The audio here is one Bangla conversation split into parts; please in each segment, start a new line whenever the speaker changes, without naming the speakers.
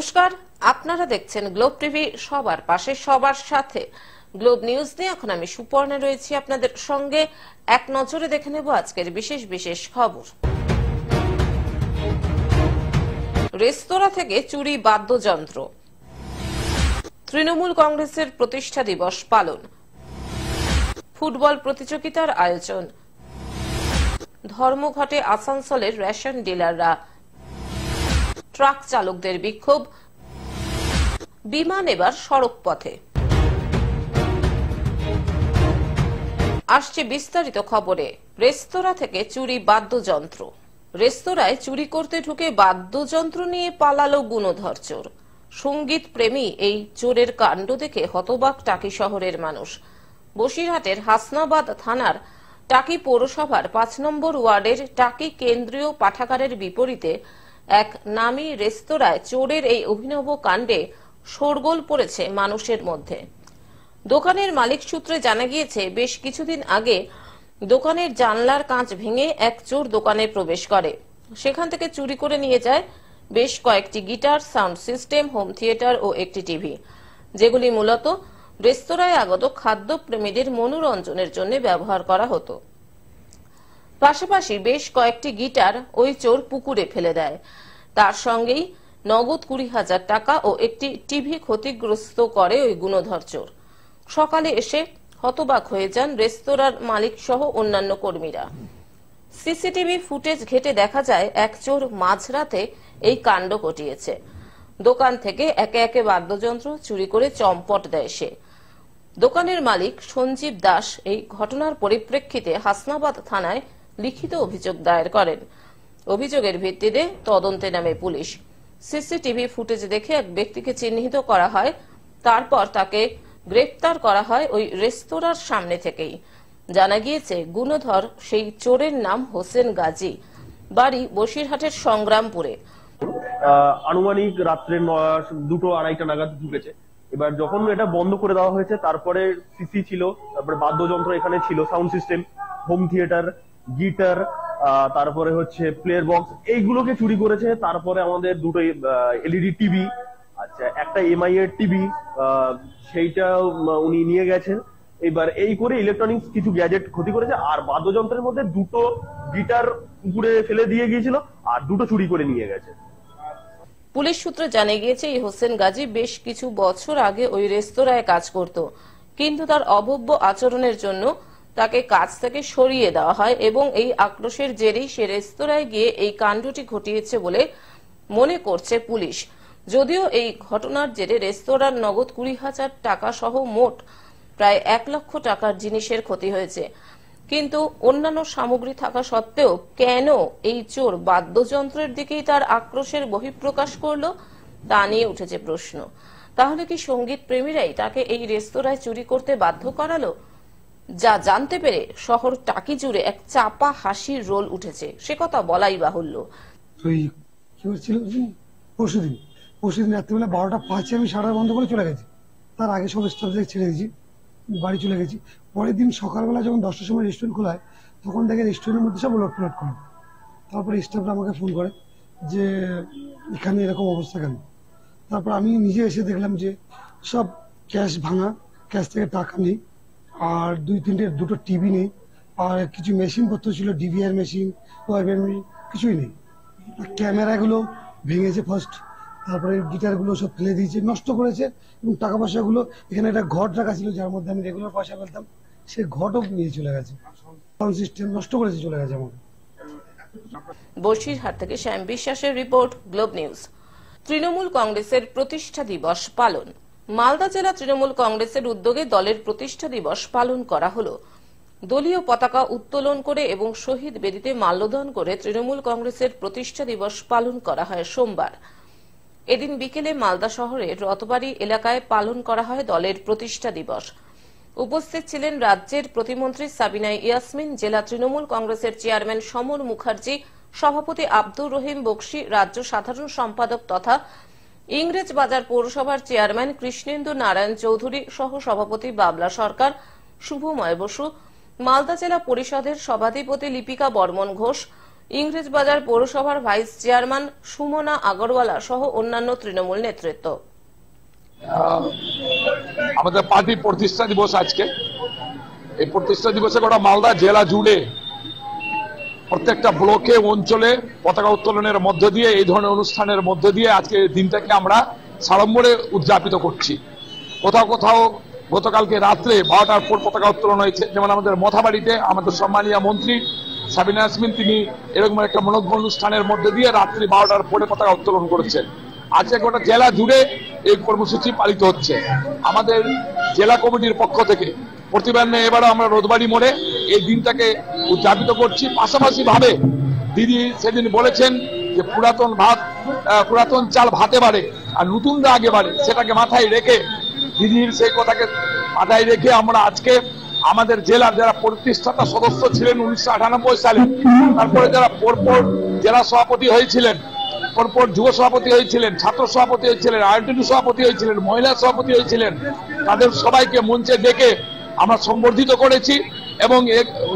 নমস্কার, আপনারা দেখছেন গ্লোব টিভি, সবার পাশে সবার সাথে। গ্লোব নিউজ নিয়ে এখন আমি সুপর্ণা রয়েছি আপনাদের সঙ্গে। এক নজরে দেখে নেব আজকের বিশেষ বিশেষ খবর। রেস্তোরাঁ থেকে চুরি বাদ্যযন্ত্র, তৃণমূল কংগ্রেসের প্রতিষ্ঠা দিবস পালন, ফুটবল প্রতিযোগিতার আয়োজন, ধর্মঘটে আসানসোলের রেশন ডিলাররা, ট্রাক চালকদের বিক্ষোভ, বিমান এবার সড়ক পথে। আসছে বিস্তারিত খবরে। রেস্তোরাঁ থেকে চুরি বাদ্যযন্ত্র। রেস্তোরাঁয় চুরি করতে ঢুকে বাদ্যযন্ত্র নিয়ে পালালো গুণধর চোর। সঙ্গীত প্রেমী এই চোরের কাণ্ড দেখে হতবাক টাকি শহরের মানুষ। বসিরহাটের হাসনাবাদ থানার টাকি পৌরসভার ৫ নম্বর ওয়ার্ডের টাকি কেন্দ্রীয় পাঠাগারের বিপরীতে এক নামী রেস্তোরাঁয় চোরের এই অভিনব কাণ্ডে শোরগোল পড়েছে মানুষের মধ্যে। দোকানের মালিক সূত্রে জানা গিয়েছে, বেশ কিছুদিন আগে দোকানের জানলার কাঁচ ভেঙে এক চোর দোকানে প্রবেশ করে। সেখান থেকে চুরি করে নিয়ে যায় বেশ কয়েকটি guitar, sound system, home theatre ও একটি টিভি, যেগুলি মূলত রেস্তোরাঁয় আগত খাদ্য প্রেমীদের মনোরঞ্জনের জন্য ব্যবহার করা হতো। পাশাপাশি বেশ কয়েকটি গিটার ওই চোর পুকুরে ফেলে দেয়। তার সঙ্গেই নগদ ২০,০০০ টাকা ও একটি টিভি ক্ষতিগ্রস্ত করে ওই গুণধর চোর। সকালে এসে হতবাক হয়ে যান রেস্তোরাঁর মালিক সহ অন্যান্য কর্মীরা। সিসিটিভি ফুটেজ ঘেটে দেখা যায়, এক চোর মাঝরাতে এই কাণ্ড ঘটিয়েছে। দোকান থেকে একে একে বাদ্যযন্ত্র চুরি করে চম্পট দেয় সে। দোকানের মালিক সঞ্জীব দাস এই ঘটনার পরিপ্রেক্ষিতে হাসনাবাদ থানায় লিখিত অভিযোগ দায়ের করেন। অভিযোগের ভিত্তিতে তদন্তে নামে পুলিশ। সিসিটিভি ফুটেজ দেখে এক ব্যক্তিকে চিহ্নিত করা হয়, তারপর তাকে গ্রেফতার করা হয় ওই রেস্তোরাঁর সামনে থেকেই। জানা গিয়েছে, গুণধর সেই চোরের নাম হোসেন গাজী, বাড়ি বসিরহাটের সংগ্রামপুরে।
আনুমানিক রাত্রে 2-2:30 নাগাদ ঢুকেছে। এবার যখন এটা বন্ধ করে দেওয়া হয়েছে, তারপরে সিসি ছিল, তারপরে বাদ্যযন্ত্র এখানে ছিল, sound system, home theatre, guitar, তারপরে হচ্ছে প্লেয়ার বক্স, এইগুলোকে চুরি করেছে। তারপরে আমাদের দুটো এলইডি টিভি, আচ্ছা একটা এমআই এর টিভি, সেইটা উনি নিয়ে গেছেন। এবার এই করে ইলেকট্রনিক্স কিছু গ্যাজেট ক্ষতি করেছে। আর বাদ্যযন্ত্রের মধ্যে দুটো গিটার পুকুরে ফেলে দিয়ে গিয়েছিল আর দুটো চুরি করে নিয়ে গেছে।
পুলিশ সূত্রে জানা গিয়েছে, এই হোসেন গাজী বেশ কিছু বছর আগে ওই রেস্তোরাঁয় কাজ করত, কিন্তু তার অভব্য আচরণের জন্য তাকে কাজ থেকে সরিয়ে দেওয়া হয় এবং এই আক্রোশের জেরেই সে রেস্তোরাঁয় গিয়ে এই কাণ্ডটি ঘটিয়েছে বলে মনে করছে পুলিশ। যদিও এই ঘটনার জেরে রেস্তোরাঁর নগদ ২০,০০০ টাকা সহ মোট প্রায় ১ লক্ষ টাকার জিনিসের ক্ষতি হয়েছে, কিন্তু অন্যান্য সামগ্রী থাকা সত্ত্বেও কেন এই চোর বাদ্যযন্ত্রের দিকেই তার আক্রোশের বহিঃপ্রকাশ করলো, তা নিয়ে উঠেছে প্রশ্ন। তাহলে কি সঙ্গীত প্রেমীরাই তাকে এই রেস্তোরাঁয় চুরি করতে বাধ্য করালো? যা জানতে পেরে শহর টাকি জুড়ে এক চাপা হাসির রোল উঠেছে, সে কথা বলাই বাহুল্য।
পরশুদিন রাত্রিবেলা 12টা 5 আমি শাটার বন্ধ করে চলে গেছি। তার আগে সব স্টাফদের ছেড়ে দিয়েছি, বাড়ি চলে গেছি। পরের দিন সকালবেলা যখন 10টার সময় রেস্টুরেন্ট খোলা হয়, তখন দেখে রেস্টুরেন্টের মধ্যে সব উলট পালট করে। তারপরে স্টাফরা আমাকে ফোন করে যে এখানে এরকম অবস্থা কেন। তারপর আমি নিজে এসে দেখলাম যে সব ক্যাশ ভাঙা, ক্যাশ থেকে টাকা নেই, আর দুটো টিভি নেই, আর কিছু মেশিন পত্র ছিল, ডিভিআর মেশিন, কিছুই নেই। ক্যামেরাগুলো ভেঙেছে ফার্স্ট, তারপরে গিটারগুলো সব ফেলে দিয়েছে, নষ্ট করেছে। এবং টাকা পয়সাগুলো, এখানে একটা ঘট রাখা ছিল যার মধ্যে আমি রেগুলার পয়সা ফেলতাম, সে ঘটও নিয়ে চলে গেছে। সাউন্ড সিস্টেম নষ্ট করেছে, চলে গেছে আমাকে।
বসিরহাট থেকে শ্যাম বিশ্বাসের রিপোর্ট, গ্লোব নিউজ। তৃণমূল কংগ্রেসের প্রতিষ্ঠা দিবস পালন। মালদা জেলা তৃণমূল কংগ্রেসের উদ্যোগে দলের প্রতিষ্ঠা দিবস পালন করা হলো। দলীয় পতাকা উত্তোলন করে এবং শহীদ বেদিতে মাল্যদান করে তৃণমূল কংগ্রেসের প্রতিষ্ঠা দিবস পালন করা হয় সোমবার। এদিন বিকেলে মালদা শহরের রথবাড়ি এলাকায় পালন করা হয় দলের প্রতিষ্ঠা দিবস। উপস্থিত ছিলেন রাজ্যের প্রতিমন্ত্রী সাবিনা ইয়াসমিন, জেলা তৃণমূল কংগ্রেসের চেয়ারম্যান সমর মুখার্জি, সভাপতি আব্দুর রহিম বক্সি, রাজ্য সাধারণ সম্পাদক তথা ইংরেজবাজার পৌরসভার চেয়ারম্যান কৃষ্ণেন্দু নারায়ণ চৌধুরী, সহ সভাপতি বাবলা সরকার, শুভময় বসু, মালদা জেলা পরিষদের সভাধিপতি লিপিকা বর্মন ঘোষ, ইংরেজবাজার পৌরসভার ভাইস চেয়ারম্যান সুমনা আগরওয়ালা সহ অন্যান্য তৃণমূল নেতৃত্ব।
আমাদের পার্টি প্রতিষ্ঠা দিবস আজকে। এই প্রতিষ্ঠা দিবসে গোটা মালদা জেলা জুড়ে প্রত্যেকটা ব্লকে অঞ্চলে পতাকা উত্তোলনের মধ্য দিয়ে, এই ধরনের অনুষ্ঠানের মধ্য দিয়ে আজকে এই দিনটাকে আমরা সাড়ম্বরে উদযাপিত করছি। কোথাও কোথাও গতকালকে রাত্রে 12টার পর পতাকা উত্তোলন হয়েছে। যেমন আমাদের মথাবাড়িতে আমাদের সম্মানীয় মন্ত্রী সাবিনা ইয়াসমিন তিনি এরকম একটা মনোজ্ঞ অনুষ্ঠানের মধ্যে দিয়ে রাত্রি 12টার পরে পতাকা উত্তোলন করেছেন। আজকে গোটা জেলা জুড়ে এই কর্মসূচি পালিত হচ্ছে। আমাদের জেলা কমিটির পক্ষ থেকে প্রতিবারে এবারও আমরা রোদবাড়ি মোড়ে এই দিনটাকে উদযাপিত করছি। পাশাপাশি ভাবে দিদি সেদিন বলেছেন যে পুরাতন চাল ভাতে বাড়ে আর নতুনরা আগে বাড়ে, সেটাকে মাথায় রেখে দিদির সেই কথাকে মাথায় রেখে আমরা আজকে আমাদের জেলার যারা প্রতিষ্ঠাতা সদস্য ছিলেন 1998 সালে, তারপরে যারা পরপর জেলা সভাপতি হয়েছিলেন, পরপর যুব সভাপতি হয়েছিলেন, ছাত্র সভাপতি হয়েছিলেন, আইনটিডি সভাপতি হয়েছিলেন, মহিলা সভাপতি হয়েছিলেন, তাদের সবাইকে মঞ্চে ডেকে আমরা সংবর্ধিত করেছি এবং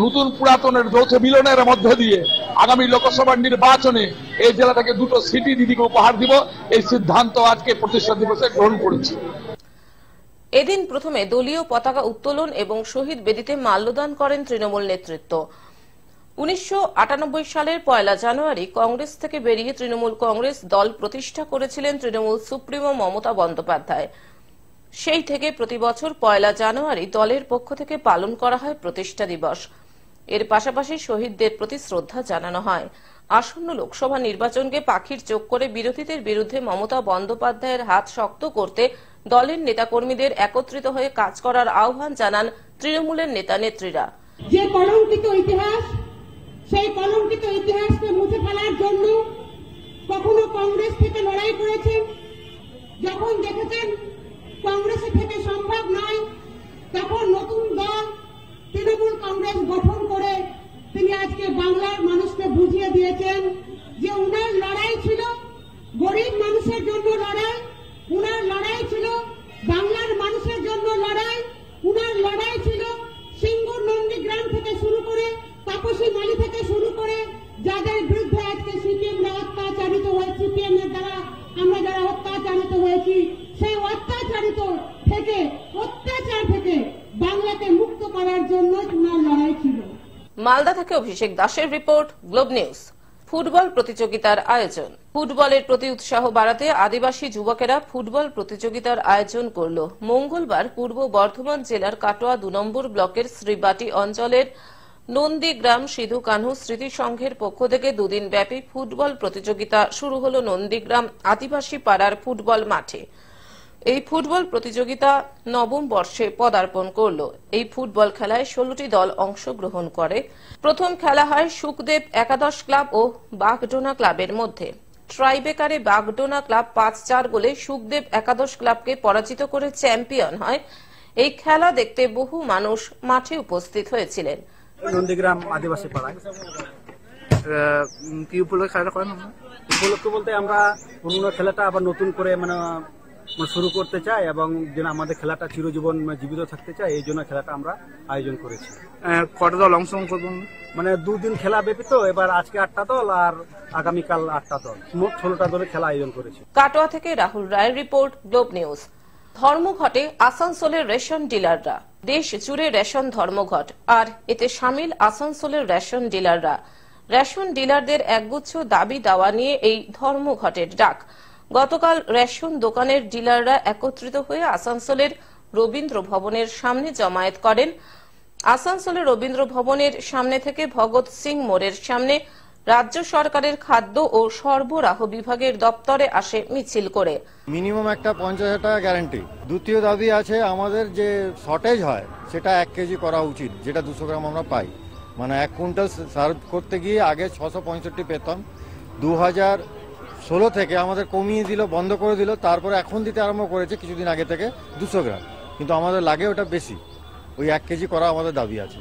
নতুন পুরাতনের যৌথ মিলনের মধ্য দিয়ে আগামী লোকসভা নির্বাচনে এই জেলা থেকে 2টো সিটি দিদিকে উপহার দিব, এই সিদ্ধান্ত আজকে প্রতিষ্ঠা দিবসে গ্রহণ করেছি।
এদিন প্রথমে দলীয় পতাকা উত্তোলন এবং শহীদ বেদিতে মাল্যদান করেন তৃণমূল নেতৃত্ব। 1998 সালের 1 জানুয়ারি কংগ্রেস থেকে বেরিয়ে তৃণমূল কংগ্রেস দল প্রতিষ্ঠা করেছিলেন তৃণমূল সুপ্রিমো মমতা বন্দ্যোপাধ্যায়। সেই থেকে প্রতি বছর 1 জানুয়ারি দলের পক্ষ থেকে পালন করা হয় প্রতিষ্ঠা দিবস। এর পাশাপাশি শহীদদের প্রতি শ্রদ্ধা জানানো হয়। আসন্ন লোকসভা নির্বাচনকে পাখির চোখ করে বিরোধীদের বিরুদ্ধে মমতা বন্দ্যোপাধ্যায়ের হাত শক্ত করতে দলের নেতাকর্মীদের একত্রিত হয়ে কাজ করার আহ্বান জানান তৃণমূলের নেতা নেত্রীরা।
যে কলঙ্কিত ইতিহাস, সেই কলঙ্কিত ইতিহাসকে মুছে ফেলার জন্য কখনো কংগ্রেস থেকে লড়াই করেছেন, যখন দেখেছেন কংগ্রেসের থেকে সম্ভব নয় তখন নতুন দল তৃণমূল কংগ্রেস গঠন করে তিনি আজকে বাংলার মানুষকে বুঝিয়ে দিয়েছেন যে উনার লড়াই ছিল গরিব মানুষের জন্য লড়াই, উনার লড়াই ছিল বাংলার মানুষের জন্য লড়াই, উনার লড়াই ছিল সিঙ্গুর নন্দীগ্রাম থেকে শুরু করে তাপসী মালি থেকে শুরু করে যাদের বিরুদ্ধে আজকে সিপিএমরা অত্যাচারিত হয়েছে, সিপিএম এর দ্বারা আমরা যারা অত্যাচারিত হয়েছি, সেই অত্যাচার থেকে বাংলাকে মুক্ত করার জন্য উনার লড়াই ছিল।
মালদা থেকে অভিষেক দাসের রিপোর্ট, গ্লোব নিউজ। ফুটবল প্রতিযোগিতার আয়োজন। ফুটবলের প্রতি উৎসাহ বাড়াতে আদিবাসী যুবকেরা ফুটবল প্রতিযোগিতার আয়োজন করল। মঙ্গলবার পূর্ব বর্ধমান জেলার কাটোয়া 2 নম্বর ব্লকের শ্রীবাটি অঞ্চলের নন্দীগ্রাম সিধু কানহু স্মৃতি সংঘের পক্ষ থেকে 2 দিন ব্যাপী ফুটবল প্রতিযোগিতা শুরু হল নন্দীগ্রাম আদিবাসী পাড়ার ফুটবল মাঠে। এই ফুটবল প্রতিযোগিতা নবম বর্ষে পদার্পণ করল। এই ফুটবল খেলায় 16টি দল অংশগ্রহণ করে। প্রথম খেলা হয় সুখদেব একাদশ ক্লাব ও বাগডোনা ক্লাবের মধ্যে। ট্রাইবেকারে বাগডোনা ক্লাব 5-4 গোলে সুখদেব একাদশ ক্লাবকে পরাজিত করে চ্যাম্পিয়ন হয়। এই খেলা দেখতে বহু মানুষ মাঠে উপস্থিত হয়েছিলেন।
নন্দীগ্রাম আদিবাসী পাড়ায় কি উপলক্ষে খেলাটা করেন? উপলক্ষে বলতে আমরা পুরনো খেলাটা আবার নতুন করে শুরু করতে চাই এবং যেন আমাদের খেলাটা চিরজীবন জীবিত থাকতে চাই, এই জন্য খেলাটা আমরা আয়োজন করেছি।
কত দল অংশগ্রহণ করবেন?
2 দিন খেলা ব্যাপী তো, এবার আজকে 8টা দল আর আগামীকাল 8টা দল, মোট 16টা দলের খেলা আয়োজন করেছি।
কাটোয়া থেকে রাহুল রায়ের রিপোর্ট, গ্লোব নিউজ। ধর্মঘটে আসানসোলের রেশন ডিলাররা। দেশ জুড়ে রেশন ধর্মঘট, আর এতে সামিল আসানসোলের রেশন ডিলাররা। রেশন ডিলারদের একগুচ্ছ দাবি দাওয়া নিয়ে এই ধর্মঘটের ডাক। গতকাল রেশন দোকানের ডিলাররা একত্রিত হয়ে আসানসোলের রবীন্দ্র ভবনের সামনে জমায়েত করেন। আসানসোলের রবীন্দ্র ভবনের সামনে থেকে ভগৎ সিং মোড়ের সামনে রাজ্য সরকারের খাদ্য ও সরবরাহ বিভাগের দপ্তরে আসে মিছিল করে।
মিনিমাম একটা 50,000 টাকা গ্যারান্টি। দ্বিতীয় দাবি আছে আমাদের যে শর্টেজ হয় সেটা 1 কেজি করা উচিত, যেটা 200 গ্রাম আমরা পাই। 1 কুইন্টাল সার্ভ করতে গিয়ে আগে 665 পেতাম, 2016 থেকে আমাদের কমিয়ে দিল, বন্ধ করে দিল, তারপরে এখন দিতে আরম্ভ করেছে কিছুদিন আগে থেকে 200 গ্রাম, কিন্তু আমাদের লাগে ওটা বেশি। ওই 1 কেজি করা আমাদের দাবি আছে।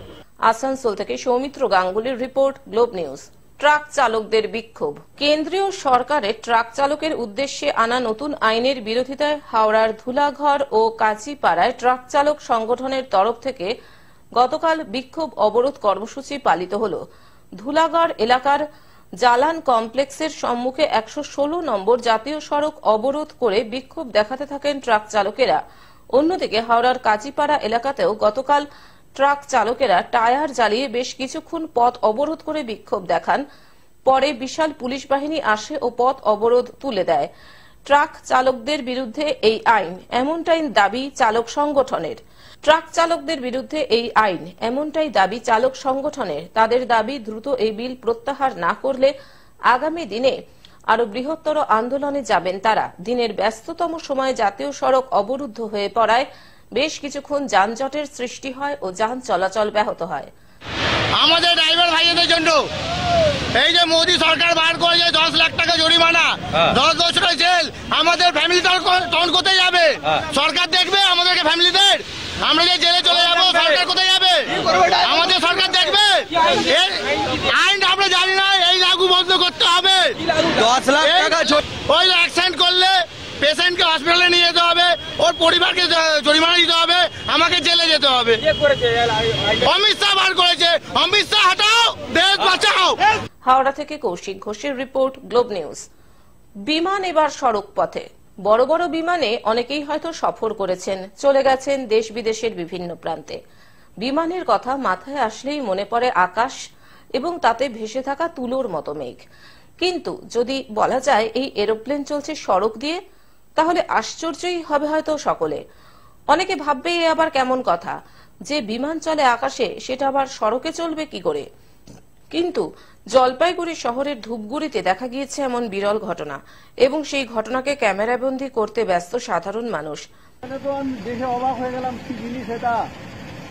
আসানসোল থেকে সৌমিত্র গাঙ্গুলির রিপোর্ট, গ্লোব নিউজ। ট্রাক চালকদের বিক্ষোভ। কেন্দ্রীয় সরকারের ট্রাক চালকের উদ্দেশ্যে আনা নতুন আইনের বিরোধিতায় হাওড়ার ধুলাঘর ও কাঁচিপাড়ায় ট্রাক চালক সংগঠনের তরফ থেকে গতকাল বিক্ষোভ অবরোধ কর্মসূচি পালিত হল। ধুলাগড় এলাকার জালান কমপ্লেক্সের সম্মুখে 116 নম্বর জাতীয় সড়ক অবরোধ করে বিক্ষোভ দেখাতে থাকেন ট্রাক চালকেরা। অন্যদিকে হাওড়ার কাজীপাড়া এলাকাতেও গতকাল ট্রাক চালকেরা টায়ার জ্বালিয়ে বেশ কিছুক্ষণ পথ অবরোধ করে বিক্ষোভ দেখান। পরে বিশাল পুলিশ বাহিনী আসে ও পথ অবরোধ তুলে দেয়। ট্রাক চালকদের বিরুদ্ধে এই আইন এমনটাই দাবি চালক সংগঠনের। তাদের দাবি দ্রুত এই বিল প্রত্যাহার না করলে আগামী দিনে আরো বৃহত্তর আন্দোলনে যাবেন তারা। দিনের ব্যস্ততম সময়ে জাতীয় সড়ক অবরুদ্ধ হয়ে পড়ায় বেশ কিছুক্ষণ যানজটের সৃষ্টি হয় ও যান চলাচল ব্যাহত হয়।
আমাদের ড্রাইভার ভাইদের জন্য এই যে মোদী সরকার বার করেছে 10 লাখ টাকা জরিমানা, 10 বছরের জেল, আমাদের ফ্যামিলি তখন কোথায় যাবে? সরকার দেখবে আমাদেরকে ফ্যামিলিদের? আমরা যে জেলে চলে যাবো সরকার কোথায় যাবে? আমাদের সরকার দেখবে? আইন আমরা জানি না, এই লাগু বন্ধ করতে হবে। 10 লাখ টাকা ওই অ্যাক্সিডেন্ট করলে পেশেন্টকে হসপিটালে নিয়ে যেতে হবে, ওর পরিবারকে জরিমানা দিতে হবে, আমাকে জেলে যেতে হবে। অমিত শাহ বার করেছে, অমিত শাহ হটাও, দেশ বাঁচাও।
হাওড়া থেকে কৌশিক ঘোষের রিপোর্ট, গ্লোব নিউজ। বিমান এবার সড়ক পথে। বড় বড় বিমানে অনেকেই হয়তো সফর করেছেন, চলে গেছেন দেশ বিদেশের বিভিন্ন প্রান্তে। বিমানের কথা মাথায় আসলেই মনে পড়ে আকাশ এবং তাতে ভেসে থাকা তুলোর মতো মেঘ। কিন্তু যদি বলা যায় এই এরোপ্লেন চলছে সড়ক দিয়ে, তাহলে আশ্চর্যই হবে হয়তো সকলে। অনেকে ভাববে এ আবার কেমন কথা, যে বিমান চলে আকাশে সেটা আবার সড়কে চলবে কি করে। কিন্তু জলপাইগুড়ি শহরের ধূপগুড়িতে দেখা গিয়েছে এমন বিরল ঘটনা, এবং সেই ঘটনাকে ক্যামেরাবন্দি করতে ব্যস্ত সাধারণ মানুষ।
দেখে অবাক হয়ে গেলাম, কি জিনিস এটা?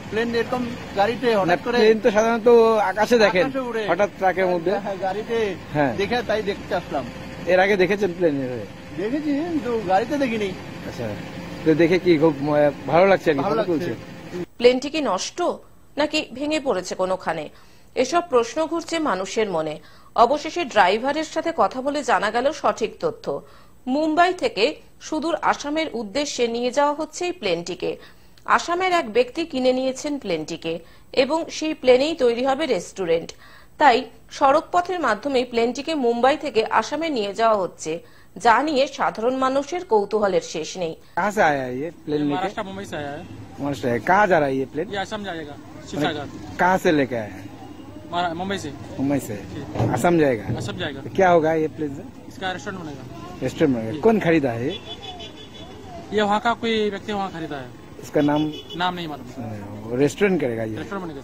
প্লেন এরকম গাড়িতে হঠাৎ করে,
প্লেন তো সাধারণত আকাশে দেখেন, হঠাৎ ট্রাকের মধ্যে
গাড়িতে দেখে তাই দেখতে আসলাম।
এর আগে দেখেছেন প্লেন?
দেখেছি কিন্তু গাড়িতে দেখিনি।
আচ্ছা, তো দেখে কি খুব ভালো লাগছে?
প্লেনটি কি নষ্ট নাকি ভেঙে পড়েছে কোনোখানে, এসব প্রশ্ন ঘুরছে মানুষের মনে। অবশেষে ড্রাইভারের সাথে কথা বলে জানা গেল সঠিক তথ্য। মুম্বাই থেকে সুদূর আসামের উদ্দেশ্যে নিয়ে যাওয়া হচ্ছে এই প্লেনটিকে। আসামের এক ব্যক্তি কিনে নিয়েছেন প্লেনটিকে এবং সেই প্লেনেই তৈরি হবে রেস্টুরেন্ট। তাই সড়ক পথের মাধ্যমে প্লেনটিকে মুম্বাই থেকে আসামে নিয়ে যাওয়া হচ্ছে, যা নিয়ে সাধারণ মানুষের কৌতূহলের শেষ নেই।
कहाँ से आया है ये प्लेन?
महाराष्ट्र मुंबई से आया है।
महाराष्ट्र है। कहाँ जा रहा है ये प्लेन?
ये असम जाएगा, शिवसागर।
कहाँ से लेके आया है?
मुंबई से।
मुंबई से असम जाएगा?
असम जाएगा।
तो क्या होगा ये प्लेन से?
इसका रेस्टोरेंट बनेगा।
रेस्टोरेंट बनेगा। कौन खरीदा है
ये वहाँ का कोई व्यक्ति वहाँ खरीदा है,
इसका नाम
नहीं मालूम।
रेस्टोरेंट करेगा ये?
रेस्टोरेंट बनेगा।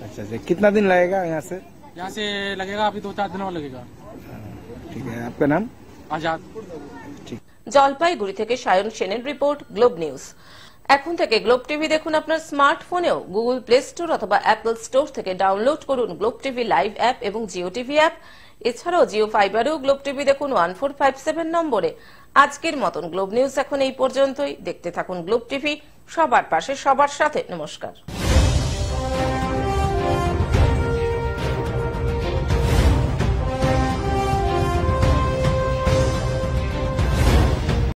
अच्छा अच्छा, कितना दिन लगेगा यहाँ से?
यहाँ से लगेगा अभी 2-4 दिन और लगेगा।
ठीक है, आपका नाम?
आजाद।
জলপাইগুড়ি থেকে সায়ন সেনের রিপোর্ট, গ্লোব নিউজ। এখন থেকে গ্লোব টিভি দেখুন আপনার স্মার্টফোনেও। গুগল প্লে স্টোর অথবা অ্যাপল স্টোর থেকে ডাউনলোড করুন গ্লোব টিভি লাইভ অ্যাপ এবং জিও টিভি অ্যাপ। এছাড়াও জিও ফাইবারেও গ্লোব টিভি দেখুন 1457 নম্বরে। আজকের মতন গ্লোব নিউজ এখন এই পর্যন্তই। দেখতে থাকুন গ্লোব টিভি, সবার পাশে সবার সাথে। নমস্কার।